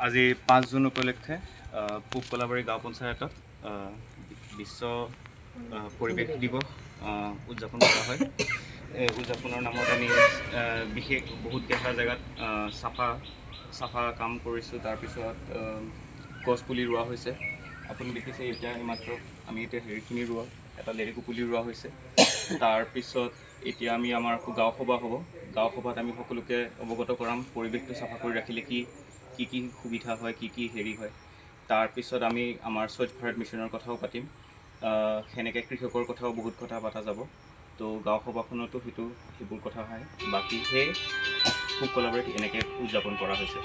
আজি 5 জুন উপলক্ষে পূব কলাবাৰী গাঁও পঞ্চায়তত বিশ্ব পৰিৱেশ দিৱস উদযাপন কৰা হয়। এই উদযাপনৰ নামত আমি বিশেষ বহুত কেইটা জেগাত চাফা কাম কৰিছোঁ। তাৰপিছত গছপুলি ৰোৱা হৈছে। আপুনি দেখিছে এতিয়া এইমাত্ৰ আমি এতিয়া হেৰিখিনি এটা লেটেকু পুলি ৰোৱা হৈছে। তাৰপিছত এতিয়া আমি আমাৰ গাঁও সভা হ'ব। গাঁও সভাত আমি সকলোকে অৱগত কৰাম পৰিৱেশটো চাফা কৰি ৰাখিলে কি সুবিধা হয়, কি হেৰি হয়। তাৰপিছত আমি আমাৰ স্বচ্ছ ভাৰত মিছনৰ কথাও পাতিম। সেনেকৈ কৃষকৰ কথাও বহুত কথা পতা যাব। তো গাঁও সভাখনতো সেইবোৰ কথা হয়। বাকী সেই পূব কলাবাৰীত এনেকৈ উদযাপন কৰা হৈছে।